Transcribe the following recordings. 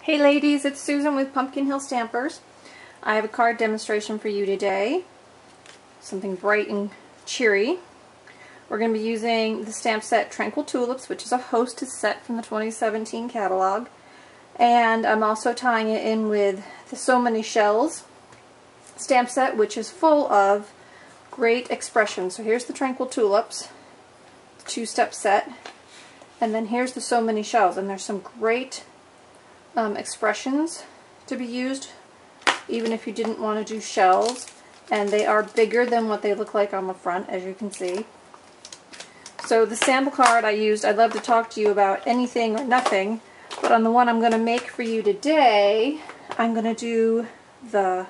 Hey ladies, it's Susan with Pumpkin Hill Stampers. I have a card demonstration for you today. Something bright and cheery. We're going to be using the stamp set Tranquil Tulips, which is a hostess set from the 2017 catalog. And I'm also tying it in with the So Many Shells stamp set, which is full of great expressions. So here's the Tranquil Tulips, two-step set. And then here's the So Many Shells, and there's some great expressions to be used even if you didn't want to do shells, and they are bigger than what they look like on the front, as you can see. So the sample card I'd love to talk to you about anything or nothing, but on the one I'm going to make for you today, I'm going to do the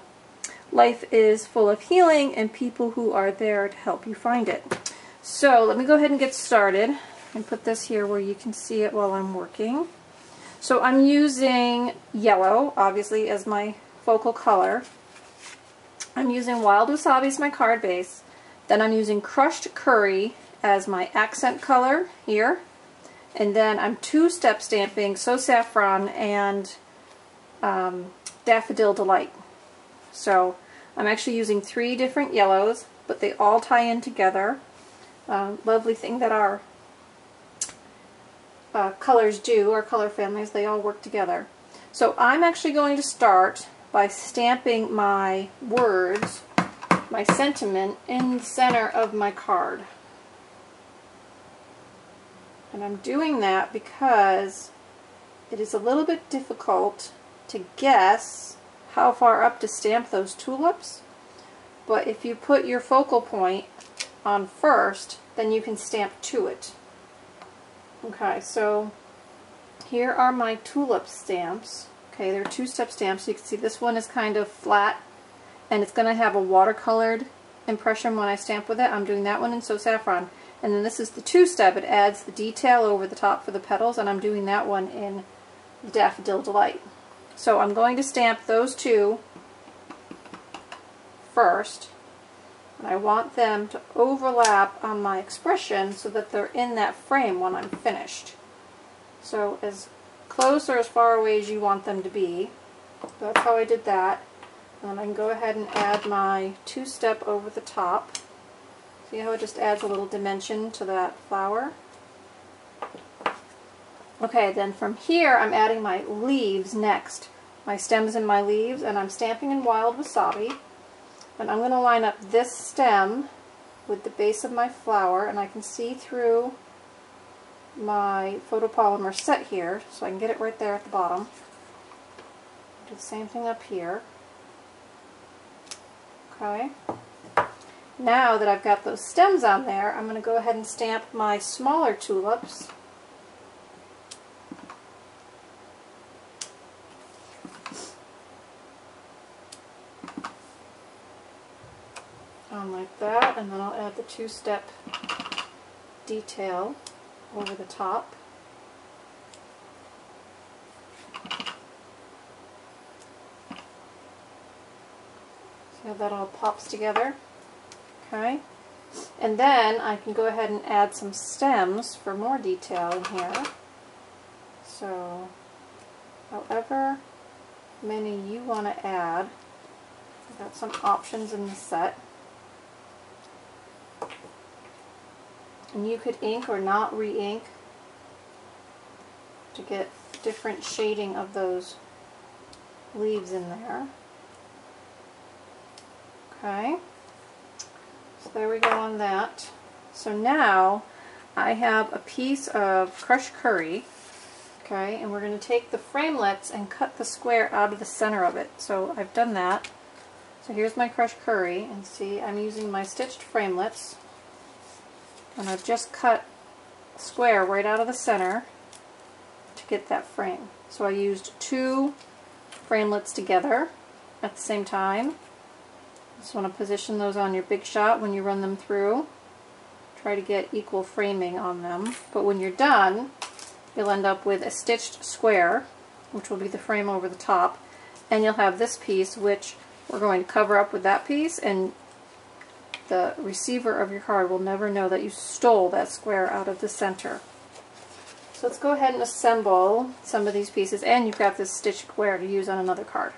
life is full of healing and people who are there to help you find it. So let me go ahead and get started and put this here where you can see it while I'm working. So I'm using yellow, obviously, as my focal color. I'm using Wild Wasabi as my card base. Then I'm using Crushed Curry as my accent color here. And then I'm two-step stamping So Saffron and Daffodil Delight. So I'm actually using 3 different yellows, but they all tie in together. Lovely thing that our colors do, our color families, they all work together. So I'm actually going to start by stamping my words, my sentiment, in the center of my card. And I'm doing that because it is a little bit difficult to guess how far up to stamp those tulips, but if you put your focal point on first, then you can stamp to it. Okay, so here are my tulip stamps. Okay, they're two-step stamps. You can see this one is kind of flat, and it's going to have a watercolored impression when I stamp with it. I'm doing that one in So Saffron. And then this is the two-step. It adds the detail over the top for the petals, and I'm doing that one in Daffodil Delight. So I'm going to stamp those two first. And I want them to overlap on my expression so that they're in that frame when I'm finished. So as close or as far away as you want them to be. That's how I did that. And I can go ahead and add my two-step over the top. See how it just adds a little dimension to that flower? Okay, then from here I'm adding my leaves next. My stems and my leaves, and I'm stamping in Wild Wasabi. And I'm going to line up this stem with the base of my flower, and I can see through my photopolymer set here, so I can get it right there at the bottom. Do the same thing up here. Okay. Now that I've got those stems on there, I'm going to go ahead and stamp my smaller tulips. On like that, and then I'll add the two-step detail over the top. See how that all pops together? Okay. And then I can go ahead and add some stems for more detail in here. So, however many you want to add, I've got some options in the set. And you could ink or not re-ink to get different shading of those leaves in there. Okay, so there we go on that. So now I have a piece of Crushed Curry, okay, and we're going to take the framelets and cut the square out of the center of it. So I've done that. So here's my Crushed Curry, and see, I'm using my stitched framelets. And I've just cut a square right out of the center to get that frame. So I used 2 framelets together at the same time. Just want to position those on your Big Shot when you run them through. Try to get equal framing on them. But when you're done, you'll end up with a stitched square, which will be the frame over the top. And you'll have this piece, which we're going to cover up with that piece, and the receiver of your card will never know that you stole that square out of the center. So let's go ahead and assemble some of these pieces, and you've got this stitch square to use on another card.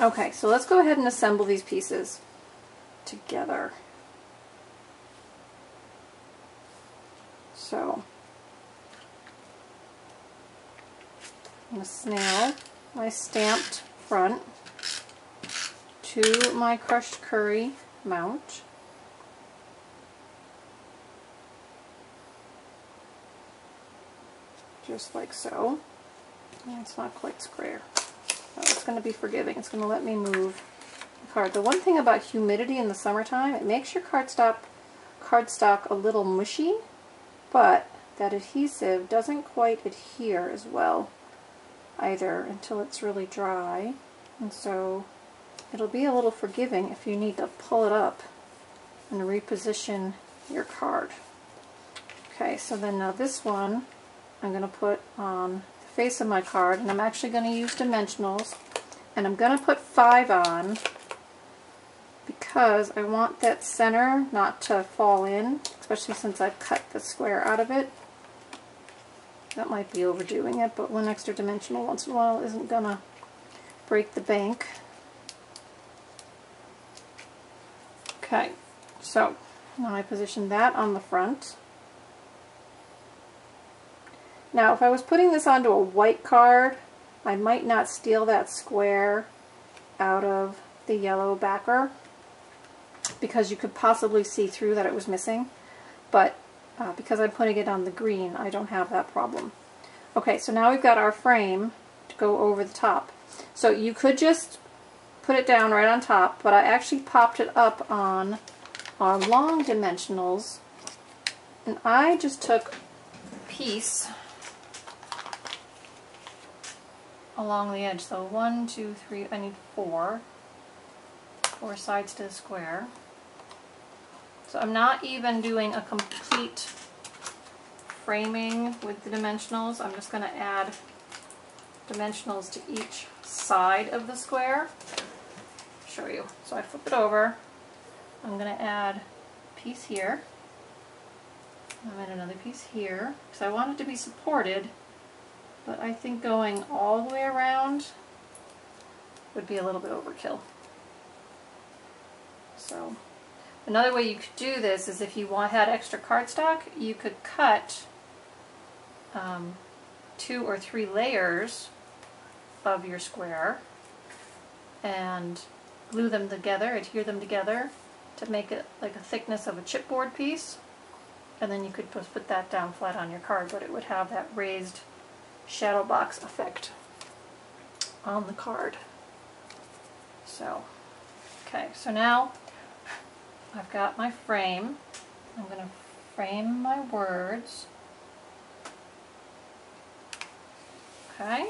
Okay, so let's go ahead and assemble these pieces together. So I'm going to snail my stamped front to my crushed curry mount. Just like so. And it's not quite square. So it's going to be forgiving. It's going to let me move the card. The one thing about humidity in the summertime, it makes your cardstock a little mushy, but that adhesive doesn't quite adhere as well either until it's really dry. And so it'll be a little forgiving if you need to pull it up and reposition your card. Okay, so then now this one I'm going to put on the face of my card, and I'm actually going to use dimensionals, and I'm going to put 5 on because I want that center not to fall in, especially since I've cut the square out of it. That might be overdoing it, but one extra dimensional once in a while isn't going to break the bank. Okay, so now I position that on the front. Now if I was putting this onto a white card, I might not steal that square out of the yellow backer because you could possibly see through that it was missing, but because I'm putting it on the green, I don't have that problem. Okay, so now we've got our frame to go over the top. So you could just put it down right on top, but I actually popped it up on our long dimensionals, and I just took a piece along the edge. So 1, 2, 3, I need 4 sides to the square. So I'm not even doing a complete framing with the dimensionals. I'm just going to add dimensionals to each side of the square. I'll show you. So I flip it over. I'm going to add a piece here. I'll add another piece here because I want it to be supported, but I think going all the way around would be a little bit overkill. So another way you could do this is if you had extra cardstock, you could cut 2 or 3 layers of your square and glue them together, adhere them together to make it like a thickness of a chipboard piece, and then you could just put that down flat on your card, but it would have that raised shadow box effect on the card. So, okay, so now I've got my frame. I'm going to frame my words. Okay,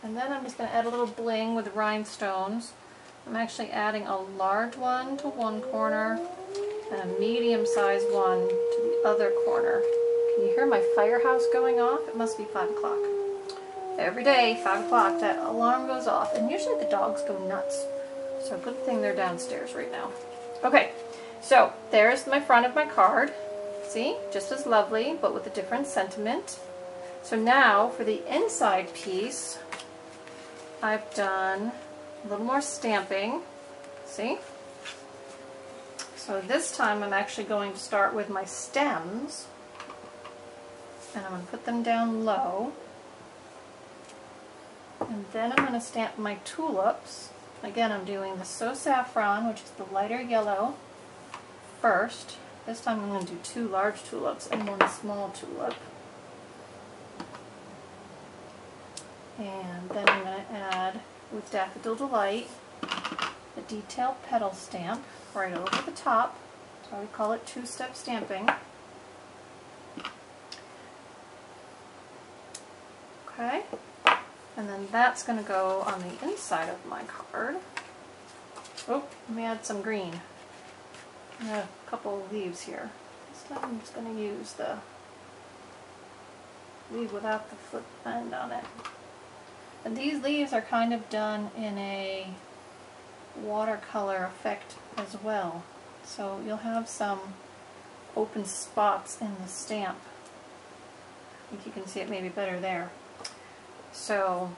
and then I'm just going to add a little bling with rhinestones. I'm actually adding a large one to one corner and a medium-sized one to the other corner. Can you hear my firehouse going off? It must be 5 o'clock. Every day, 5 o'clock, that alarm goes off, and usually the dogs go nuts. So good thing they're downstairs right now. Okay, so there's my front of my card. See, just as lovely, but with a different sentiment. So now for the inside piece, I've done a little more stamping. See? So this time I'm actually going to start with my stems, and I'm going to put them down low. And then I'm going to stamp my tulips. Again, I'm doing the So Saffron, which is the lighter yellow, first. This time I'm going to do 2 large tulips and 1 small tulip. And then I'm going to add, with Daffodil Delight, a detailed petal stamp right over the top. That's why we call it 2-step stamping. Okay, and then that's going to go on the inside of my card. Oh, let me add some green. I have a couple of leaves here. This time I'm just going to use the leaf without the flip end on it. And these leaves are kind of done in a watercolor effect as well. So you'll have some open spots in the stamp I think you can see it maybe better there. So,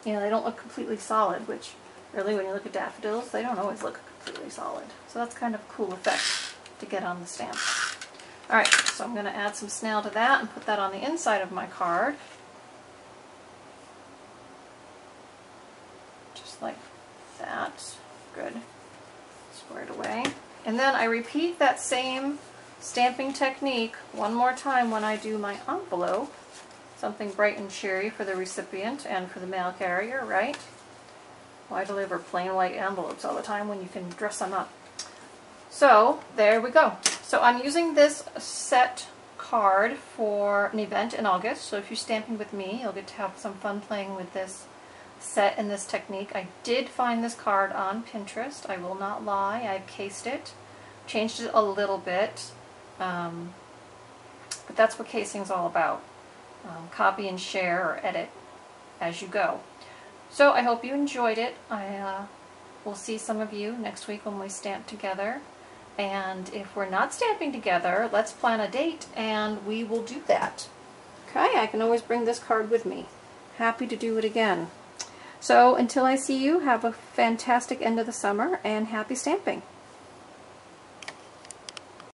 you know, they don't look completely solid, which really when you look at daffodils, they don't always look completely solid. So that's kind of a cool effect to get on the stamp. Alright, so I'm going to add some snail to that and put that on the inside of my card. Just like that. Good. Squared away. And then I repeat that same stamping technique one more time when I do my envelope. Something bright and cheery for the recipient and for the mail carrier, right? Why deliver plain white envelopes all the time when you can dress them up? So, there we go. So I'm using this set card for an event in August. So if you're stamping with me, you'll get to have some fun playing with this set and this technique. I did find this card on Pinterest. I will not lie. I've cased it. Changed it a little bit. But that's what casing's all about. Copy and share or edit as you go. So I hope you enjoyed it. I will see some of you next week when we stamp together. And if we're not stamping together, let's plan a date and we will do that. Okay, I can always bring this card with me. Happy to do it again. So until I see you, have a fantastic end of the summer and happy stamping.